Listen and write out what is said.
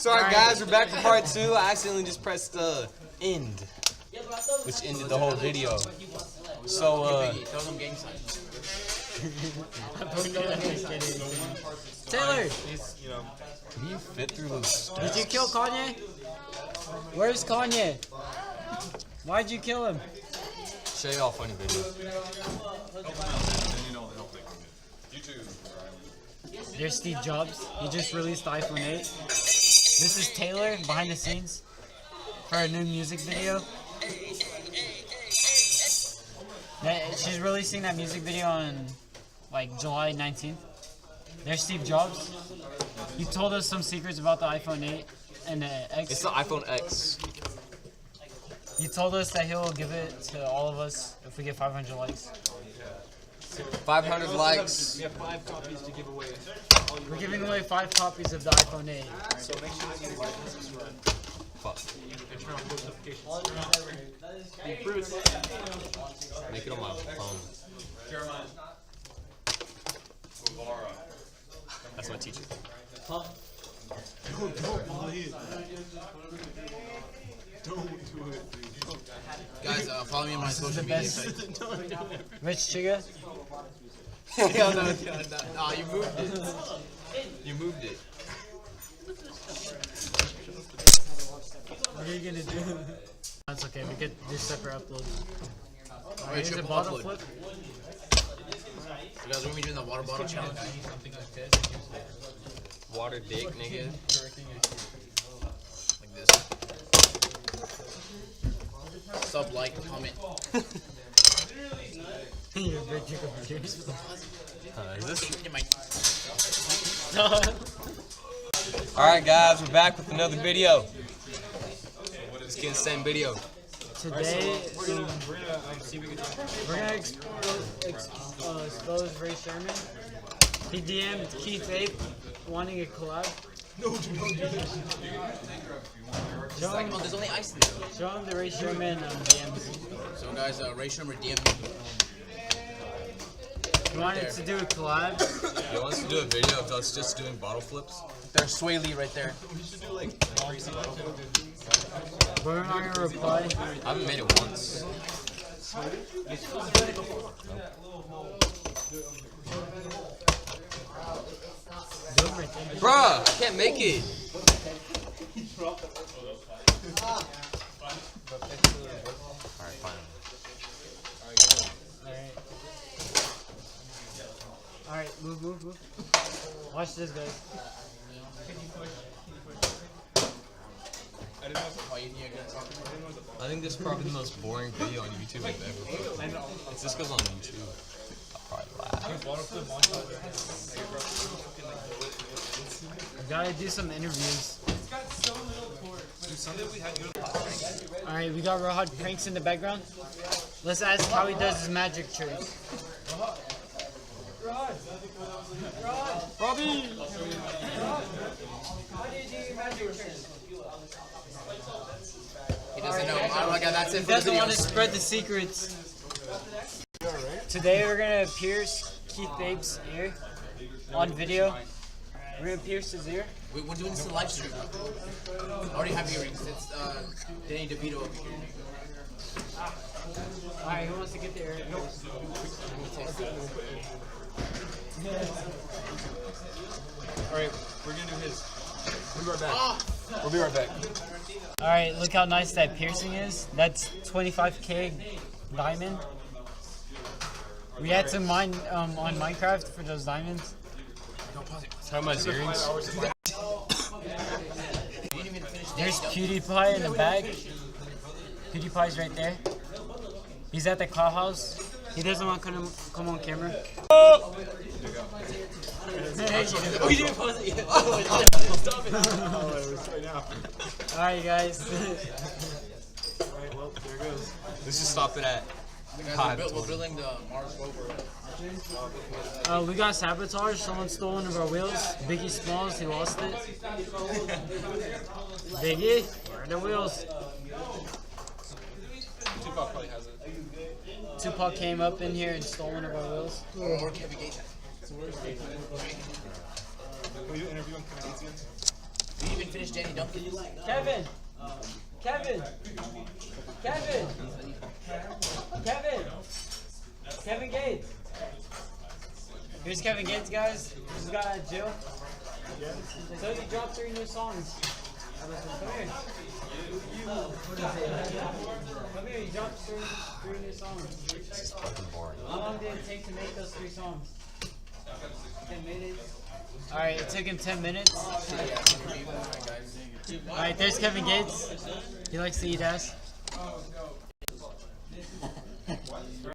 Sorry guys, we're back for part 2. I accidentally just pressed end, which ended the whole video. So Taylor, can you fit through those steps? did you kill Kanye? Where's Kanye? Why'd you kill him? Show you all funny videos. There's Steve Jobs. He just released the iPhone 8. This is Taylor behind the scenes for a new music video. She's releasing that music video on like July 19th. There's Steve Jobs. He told us some secrets about the iPhone 8 and the X. It's the iPhone X. He told us that he'll give it to all of us if we get 500 likes. 500 likes. We have 5 copies to give away. We're giving away 5 copies of the iPhone 8. So make sure you like and subscribe. Fuck. And turn on post notifications. Make it on my phone. That's my teacher. Huh? Don't buy it. Don't do it. Guys, follow me on my social media sites. Rich Chiga? No, you moved it. You moved it. What are you gonna do? That's okay, we could do separate uploads. Alright, here's a triple bottle upload. flip. You guys want me doing the water bottle challenge? Water dick, nigga. Like this. Sub, like, comment. You're a big chicken for cheers. Is this? In my Alright guys, we're back with another video. Let's get the same video. Today, we're gonna expose Ray Sherman. He DM'd Keith Ape wanting a collab. there's only ice in there. Show him the Ray Sherman DMs. So guys, Ray Sherman DM me. He wanted to do a collab. He wants to do a video of us just doing bottle flips. There's Sway Lee right there. We're not gonna reply. I haven't made it once. Bruh, I can't make it. Alright, fine. Alright, move. Watch this, guys. I think this is probably the most boring video on YouTube I've ever put. If this goes on YouTube, I'll probably laugh. I gotta do some interviews. Alright, we got Rohad Pranks in the background. Let's ask how he does his magic tricks. Robbie! He doesn't know. Oh my god, that's it He for the doesn't video. want to spread the secrets. Today we're gonna pierce Keith Ape's ear on video. We're gonna pierce his ear. We're doing this in live stream. I already have earrings. It's Danny DeVito over here. Alright, who wants to get the ear? Alright, we're gonna do his. We'll be right back. We'll be right back. Alright, look how nice that piercing is. That's 25k diamond. We had to mine on Minecraft for those diamonds. How much earrings? There's PewDiePie in the bag. PewDiePie's right there. He's at the cloud house. He doesn't want to come on camera. Oh, you didn't pause it yet. Stop it. Alright, guys. Alright, well, there it goes. Let's just stop it at. We're building the Mars rover. We got sabotage. Someone stole one of our wheels. Biggie Smalls, he lost it. Biggie, where are the wheels? Tupac probably has it. Tupac came up in here and stole one of our wheels. Or Kevin Gates. Can we do an interview on Canadians? We even finish Danny Duncan? Kevin! Kevin! Kevin! Kevin! Kevin Gates! Here's Kevin Gates, guys. He's got out of jail. So he dropped 3 new songs. Come here. Come here, he dropped 3 new songs. This is fucking boring. How long did it take to make those 3 songs? 10 minutes. Alright, it took him 10 minutes. Alright, there's Kevin Gates. He likes to eat ass.